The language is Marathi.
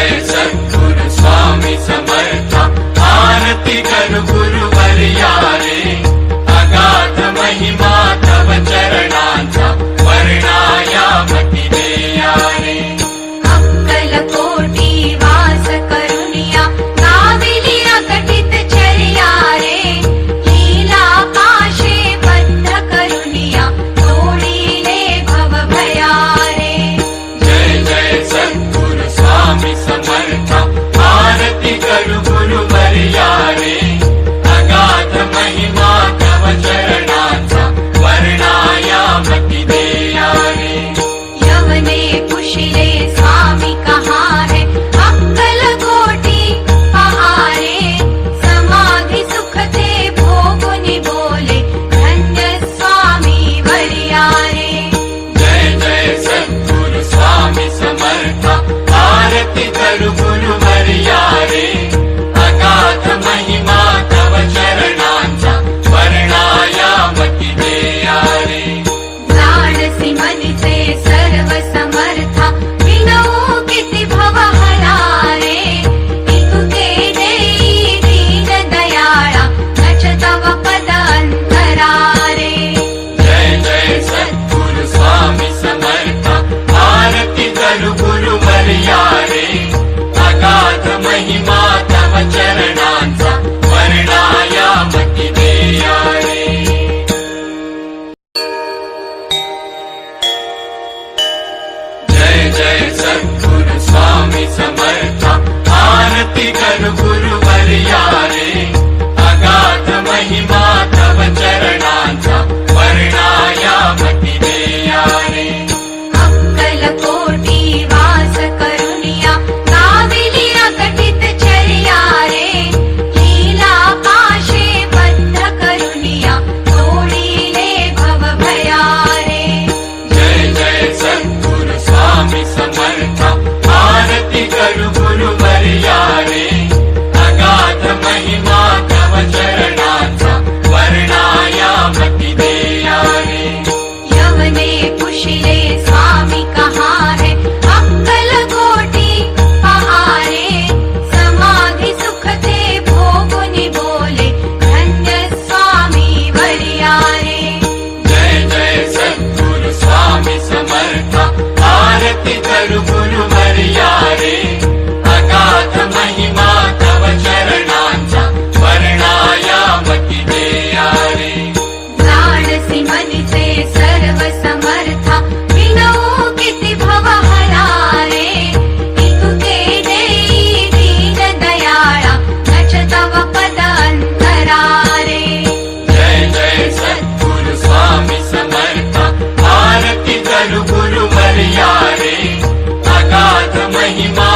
जय सद्गुरु स्वामी समर्था आरती करू गुरुवर्या रे अगाध महिमा तव चरणांचा वर्णायामती देया रे अक्कलकोटी वास करुनिया गाविली अकटित चर्या रे लीला पाशे बद्ध करुनिया तोडिले भव भया रे जय जय सद्गुरु स्वामी समर्था आरती करू गुरुवर्या रे अगाध महिमा तव चरणांचा वर्णायामती देया रे यवने पुशिले स्वामी कहाँ है अक्कलकोटी पहारे समाधि सुख ते भोगुनि बोले धन्य स्वामी वर्या रे जय जय सद्गुरु स्वामी समर्था आरती करू गुरुवर्या रे अगाध महिमा तव चरणांचा वर्णायामती देया रे जाणसी मनिचे सर्व समर्था विनवू किती भवहरा रे इतुके देई दीन दयाळा नच तव पद अंतरा रे जय जय सद्गुरु स्वामी समर्था आरती करू गुरुवर्या रे अगाध महिमा तव चरणांचा वर्णायामती देया रे जय जय सद्गुरु स्वामी समर्था आरती करू गुरुवर्या रे अगाध महिमा तव चरणांचा वर्णायामती देया रे अक्कलकोटी वास करुनिया गाविली अकटित चर्या रे लीला पाशे बद्ध करुनिया तोडिले भव भया रे जय जय सद्गुरु स्वामी समर्था आरती करू गुरुवर्या रे अगाध महिमा तव चरणांचा वर्णायामती देया रे यवने पुशिले स्वामी कहाँ है अक्कलकोटी पहारे समाधि सुख ते भोगुनि बोले धन्य स्वामी वर्या रे जय जय सद्गुरु स्वामी समर्था आरती करू गुरुवर्या रे अगाध महिमा तव चरणांचा वर्णायामती देया रे जाणसी मनिचे सर्व समर्था विनवू किती भवहरा रे इतुके देई दीन दयाळा नच तव पद अंतरा रे जय जय सद्गुरु स्वामी समर्था आरती करू गुरुवर्या रे अगाध महिमा